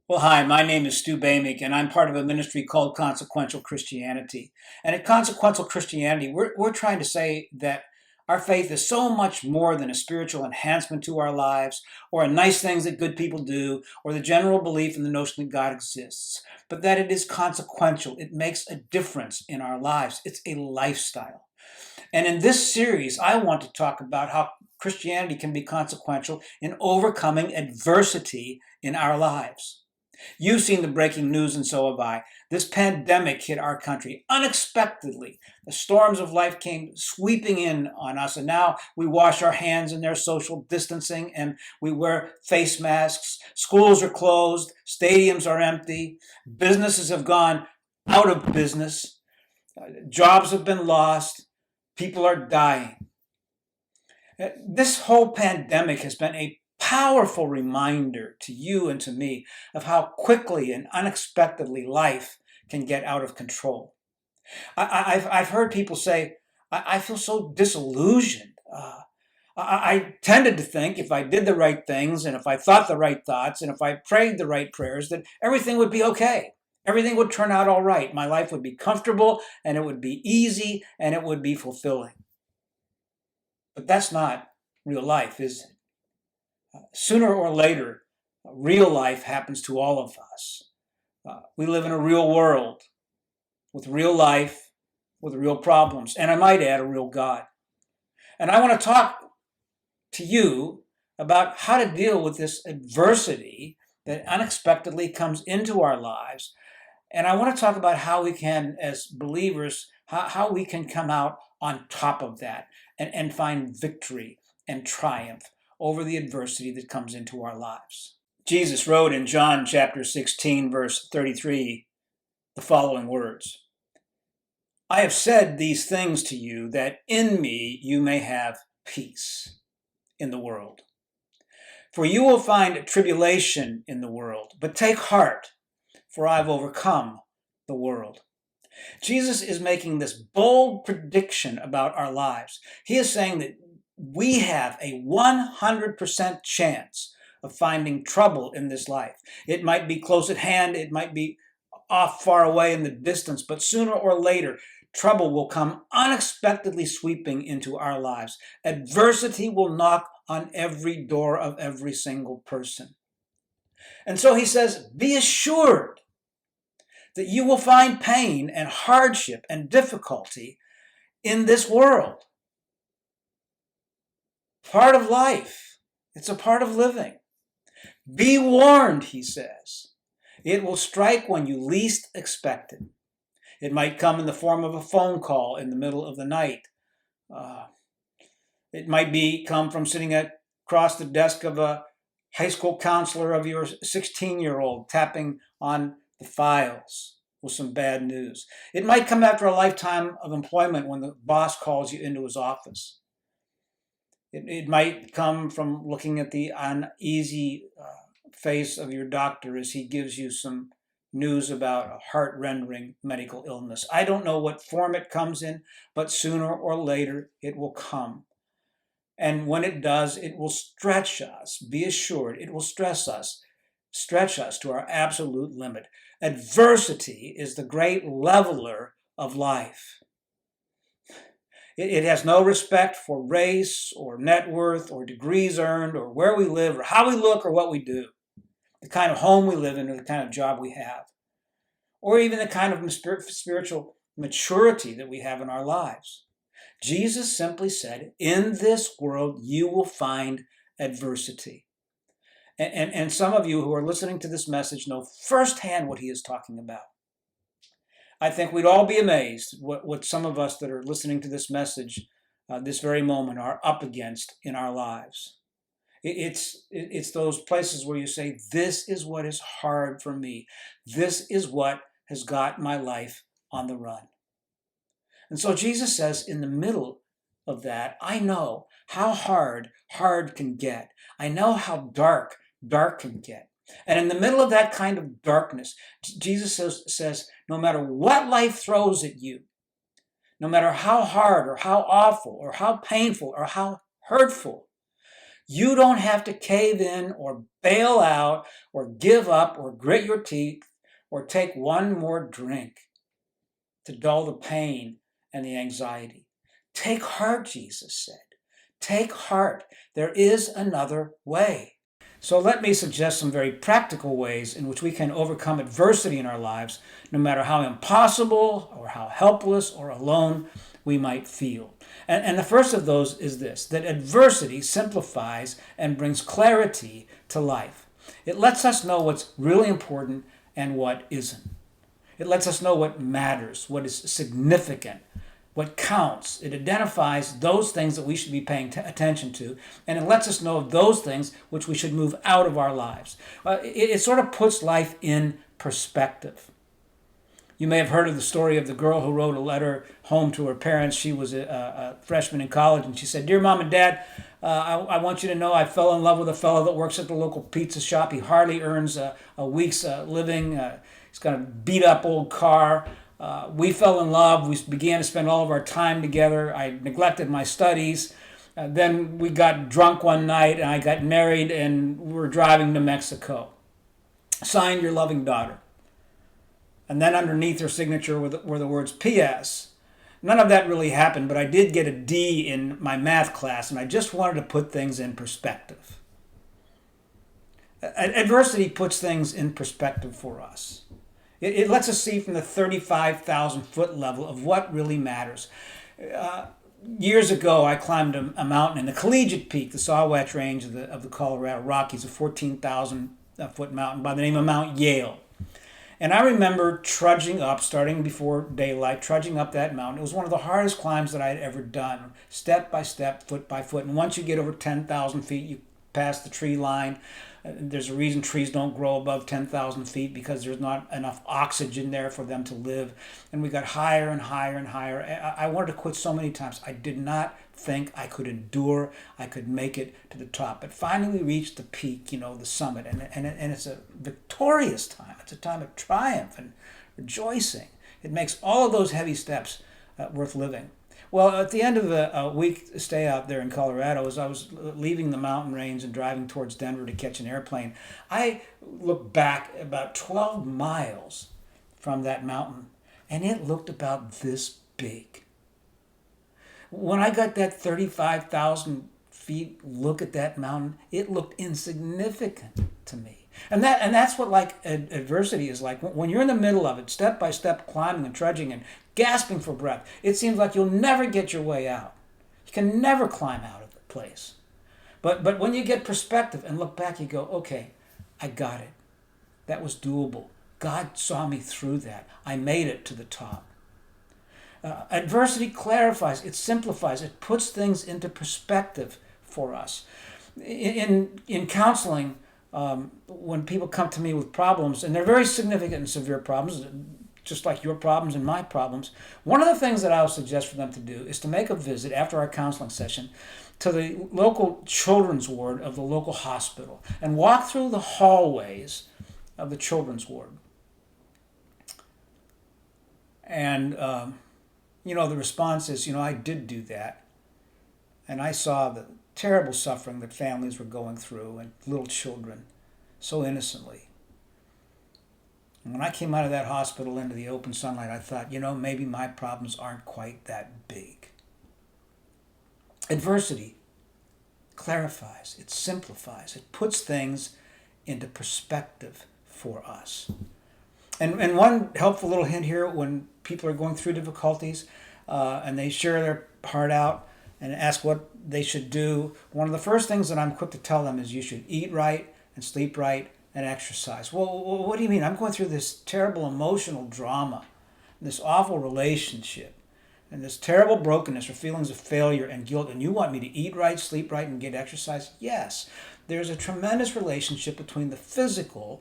Well, hi, my name is Stu Bamick, and I'm part of a ministry called Consequential Christianity. And at Consequential Christianity, we're trying to say that our faith is so much more than a spiritual enhancement to our lives, or a nice things that good people do, or the general belief in the notion that God exists, but that it is consequential. It makes a difference in our lives. It's a lifestyle. And in this series, I want to talk about how Christianity can be consequential in overcoming adversity in our lives. You've seen the breaking news, and so have I. This pandemic hit our country unexpectedly. The storms of life came sweeping in on us, and now we wash our hands in their social distancing and we wear face masks. Schools are closed, stadiums are empty, businesses have gone out of business, jobs have been lost, people are dying. This whole pandemic has been a powerful reminder to you and to me of how quickly and unexpectedly life can get out of control. I've heard people say, I feel so disillusioned. I tended to think if I did the right things and if I thought the right thoughts and if I prayed the right prayers, that everything would be okay. Everything would turn out all right. My life would be comfortable and it would be easy and it would be fulfilling. But that's not real life, is it? Sooner or later, real life happens to all of us. We live in a real world with real life, with real problems, and I might add, a real God. And I want to talk to you about how to deal with this adversity that unexpectedly comes into our lives. And I want to talk about how we can, as believers, how we can come out on top of that and find victory and triumph over the adversity that comes into our lives. Jesus wrote in John chapter 16, verse 33, the following words: I have said these things to you that in me you may have peace in the world. For you will find tribulation in the world, but take heart, for I have overcome the world. Jesus is making this bold prediction about our lives. He is saying that we have a 100% chance of finding trouble in this life. It might be close at hand, it might be off far away in the distance, but sooner or later, trouble will come unexpectedly sweeping into our lives. Adversity will knock on every door of every single person. And so he says, be assured that you will find pain and hardship and difficulty in this world. Part of life. It's a part of living. Be warned, he says. It will strike when you least expect it. It might come in the form of a phone call in the middle of the night. It might come from sitting across the desk of a high school counselor of your 16-year-old tapping on the files with some bad news. It might come after a lifetime of employment when the boss calls you into his office. It might come from looking at the uneasy face of your doctor as he gives you some news about a heart-rending medical illness. I don't know what form it comes in, but sooner or later it will come. And when it does, it will stretch us. Be assured, it will stretch us to our absolute limit. Adversity is the great leveler of life. It has no respect for race or net worth or degrees earned or where we live or how we look or what we do, the kind of home we live in or the kind of job we have, or even the kind of spiritual maturity that we have in our lives. Jesus simply said, in this world you will find adversity. And some of you who are listening to this message know firsthand what he is talking about. I think we'd all be amazed what some of us that are listening to this message this very moment are up against in our lives. It's those places where you say, this is what is hard for me. This is what has got my life on the run. And so Jesus says, in the middle of that, I know how hard can get. I know how dark can get. And in the middle of that kind of darkness, Jesus says, no matter what life throws at you, no matter how hard or how awful or how painful or how hurtful, You don't have to cave in or bail out or give up or grit your teeth or take one more drink to dull the pain and the anxiety. Take heart, Jesus said. Take heart. There is another way. So let me suggest some very practical ways in which we can overcome adversity in our lives, no matter how impossible or how helpless or alone we might feel. And the first of those is this, that adversity simplifies and brings clarity to life. It lets us know what's really important and what isn't. It lets us know what matters, what is significant, what counts. It identifies those things that we should be paying attention to, and it lets us know of those things which we should move out of our lives. It sort of puts life in perspective. You may have heard of the story of the girl who wrote a letter home to her parents. She was a freshman in college, and she said, "Dear Mom and Dad, I want you to know I fell in love with a fellow that works at the local pizza shop. He hardly earns a week's living. He's got a beat-up old car. We fell in love. We began to spend all of our time together. I neglected my studies. Then we got drunk one night, and I got married, and we were driving to Mexico. Signed, your loving daughter." And then underneath her signature were the words P.S. None of that really happened, but I did get a D in my math class, and I just wanted to put things in perspective. Adversity puts things in perspective for us. It lets us see from the 35,000 foot level of what really matters. Years ago, I climbed a mountain in the Collegiate Peak, the Saguache Range of the Colorado Rockies, a 14,000 foot mountain by the name of Mount Yale. And I remember trudging up, starting before daylight, trudging up that mountain. It was one of the hardest climbs that I had ever done, step by step, foot by foot. And once you get over 10,000 feet, you pass the tree line. There's a reason trees don't grow above 10,000 feet, because there's not enough oxygen there for them to live. And we got higher and higher and higher. I wanted to quit so many times. I did not think I could endure, I could make it to the top. But finally we reached the peak, the summit. And it's a victorious time. It's a time of triumph and rejoicing. It makes all of those heavy steps worth living. Well, at the end of a week stay out there in Colorado, as I was leaving the mountain range and driving towards Denver to catch an airplane, I looked back about 12 miles from that mountain, and it looked about this big. When I got that 35,000 feet look at that mountain, it looked insignificant to me. And that's what adversity is like. When you're in the middle of it, step by step, climbing and trudging and gasping for breath, it seems like you'll never get your way out. You can never climb out of the place. But when you get perspective and look back, you go, okay, I got it. That was doable. God saw me through that. I made it to the top. Adversity clarifies, it simplifies, it puts things into perspective for us. In counseling, when people come to me with problems, and they're very significant and severe problems, just like your problems and my problems, one of the things that I'll suggest for them to do is to make a visit after our counseling session to the local children's ward of the local hospital and walk through the hallways of the children's ward. And, the response is, I did do that. And I saw the terrible suffering that families were going through and little children so innocently. And when I came out of that hospital into the open sunlight, I thought, maybe my problems aren't quite that big. Adversity clarifies, it simplifies, it puts things into perspective for us. And one helpful little hint here, when people are going through difficulties and they share their heart out and ask what they should do, one of the first things that I'm quick to tell them is you should eat right and sleep right and exercise. Well, what do you mean? I'm going through this terrible emotional drama, this awful relationship, and this terrible brokenness or feelings of failure and guilt, and you want me to eat right, sleep right, and get exercise? Yes. There's a tremendous relationship between the physical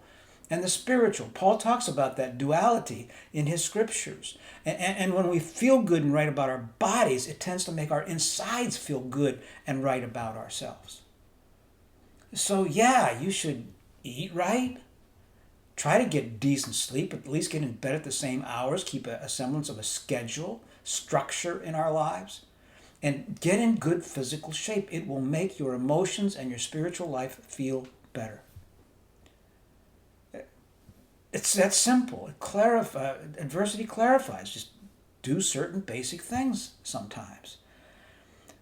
and the spiritual. Paul talks about that duality in his scriptures. And when we feel good and right about our bodies, it tends to make our insides feel good and right about ourselves. So yeah, you should eat right, try to get decent sleep, at least get in bed at the same hours, keep a semblance of a schedule, structure in our lives. and get in good physical shape. It will make your emotions and your spiritual life feel better. It's that simple. Adversity clarifies. Just do certain basic things sometimes.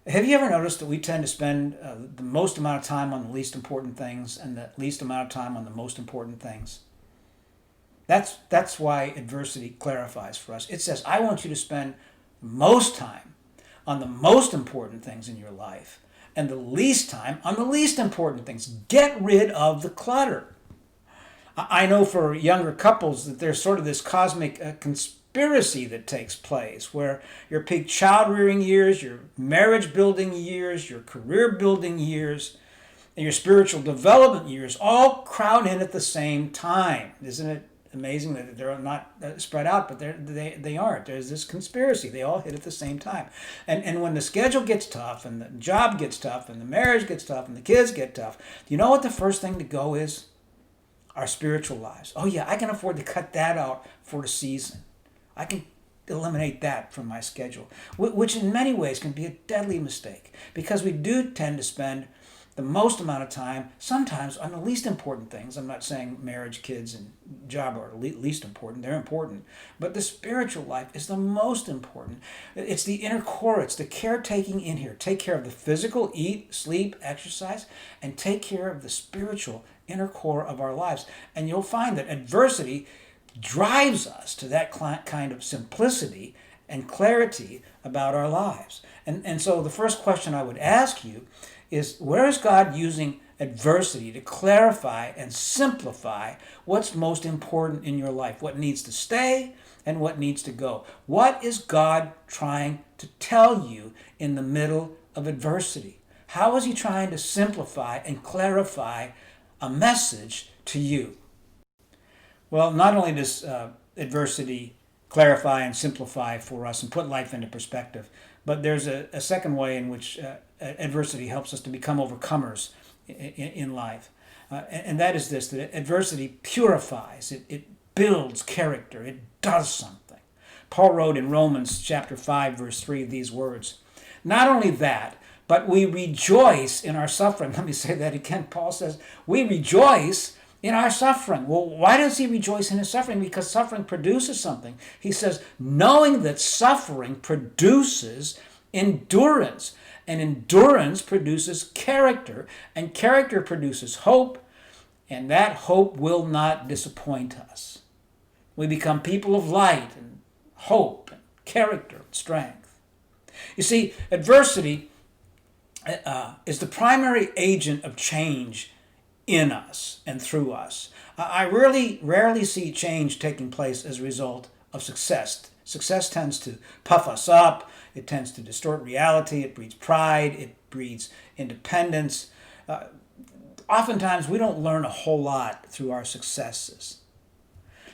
Have you ever noticed that we tend to spend the most amount of time on the least important things and the least amount of time on the most important things? That's why adversity clarifies for us. It says, I want you to spend most time on the most important things in your life and the least time on the least important things. Get rid of the clutter. I know for younger couples that there's sort of this cosmic conspiracy that takes place where your peak child rearing years, your marriage building years, your career building years, and your spiritual development years all crowd in at the same time. Isn't it amazing that they're not spread out, but they aren't. There's this conspiracy. They all hit at the same time. And when the schedule gets tough and the job gets tough and the marriage gets tough and the kids get tough, do you know what the first thing to go is? Our spiritual lives. Oh yeah, I can afford to cut that out for a season. I can eliminate that from my schedule, which in many ways can be a deadly mistake because we do tend to spend the most amount of time sometimes on the least important things. I'm not saying marriage, kids, and job are least important. They're important. But the spiritual life is the most important. It's the inner core. It's the caretaking in here. Take care of the physical, eat, sleep, exercise, and take care of the spiritual inner core of our lives. And you'll find that adversity drives us to that kind of simplicity and clarity about our lives. And so the first question I would ask you is, where is God using adversity to clarify and simplify what's most important in your life? What needs to stay and what needs to go? What is God trying to tell you in the middle of adversity? How is he trying to simplify and clarify a message to you? Well, not only does adversity clarify and simplify for us and put life into perspective, but there's a second way in which adversity helps us to become overcomers in life. And that is this, that adversity purifies, it builds character, it does something. Paul wrote in Romans chapter 5, verse 3, these words, not only that, but we rejoice in our suffering. Let me say that again. Paul says, we rejoice in our suffering. Well, why does he rejoice in his suffering? Because suffering produces something. He says, knowing that suffering produces endurance, and endurance produces character, and character produces hope, and that hope will not disappoint us. We become people of light and hope and character and strength. You see, adversity is the primary agent of change in us and through us. I rarely see change taking place as a result of success. Success tends to puff us up. It tends to distort reality. It breeds pride. It breeds independence. Oftentimes, we don't learn a whole lot through our successes.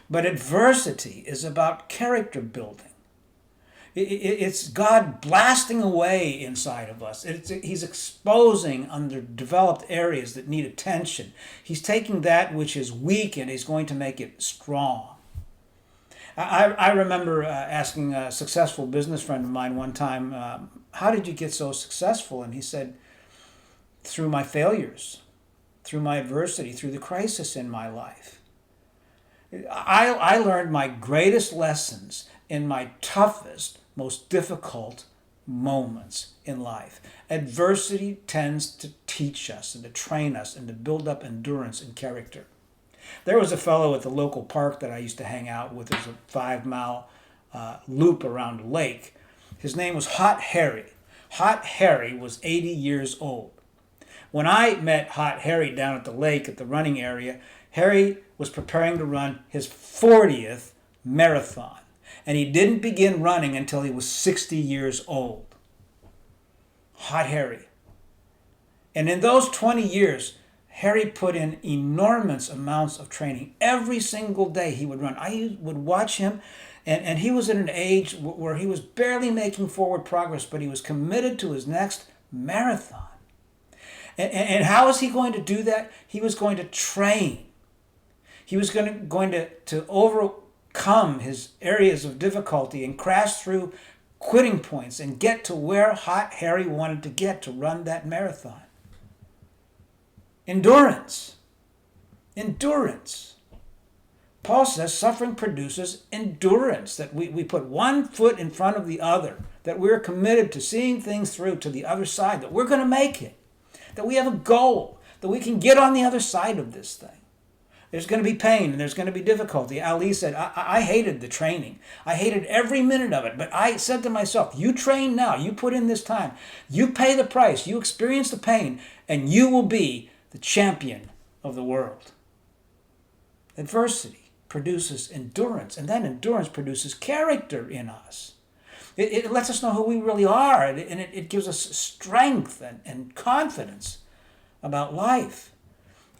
But adversity is about character building. It's God blasting away inside of us. He's exposing underdeveloped areas that need attention. He's taking that which is weak and he's going to make it strong. I remember asking a successful business friend of mine one time, how did you get so successful? And he said, through my failures, through my adversity, through the crisis in my life. I learned my greatest lessons in my toughest, most difficult moments in life. Adversity tends to teach us and to train us and to build up endurance and character. There was a fellow at the local park that I used to hang out with. There's a 5-mile loop around a lake. His name was Hot Harry. Hot Harry was 80 years old. When I met Hot Harry down at the lake at the running area, Harry was preparing to run his 40th marathon. And he didn't begin running until he was 60 years old. Hot Harry. And in those 20 years, Harry put in enormous amounts of training. Every single day he would run. I would watch him, and he was at an age where he was barely making forward progress, but he was committed to his next marathon. And how is he going to do that? He was going to train. He was going to overcome his areas of difficulty and crash through quitting points and get to where Hot Harry wanted to get to run that marathon. Endurance. Endurance. Paul says suffering produces endurance, that we put one foot in front of the other, that we're committed to seeing things through to the other side, that we're going to make it, that we have a goal, that we can get on the other side of this thing. There's going to be pain and there's going to be difficulty. Ali said, I hated the training. I hated every minute of it. But I said to myself, you train now. You put in this time. You pay the price. You experience the pain. And you will be the champion of the world. Adversity produces endurance. And then endurance produces character in us. It lets us know who we really are. And it gives us strength and confidence about life.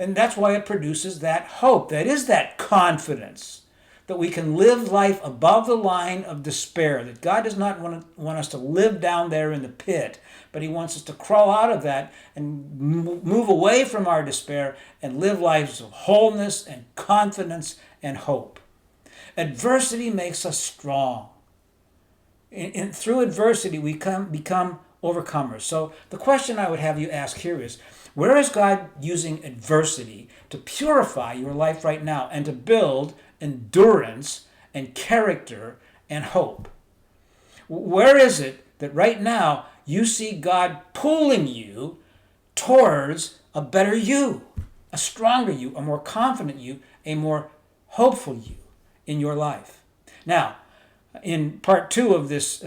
And that's why it produces that hope. That is that confidence that we can live life above the line of despair. That God does not want us to live down there in the pit, but He wants us to crawl out of that and move away from our despair and live lives of wholeness and confidence and hope. Adversity makes us strong. And through adversity, we become overcomers. So the question I would have you ask here is, where is God using adversity to purify your life right now and to build endurance and character and hope? Where is it that right now you see God pulling you towards a better you, a stronger you, a more confident you, a more hopeful you in your life? Now, in part 2 of this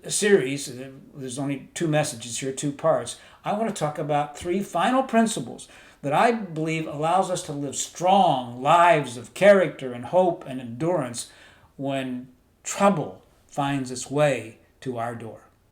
series, there's only 2 messages here, 2 parts. I want to talk about 3 final principles that I believe allows us to live strong lives of character and hope and endurance when trouble finds its way to our door.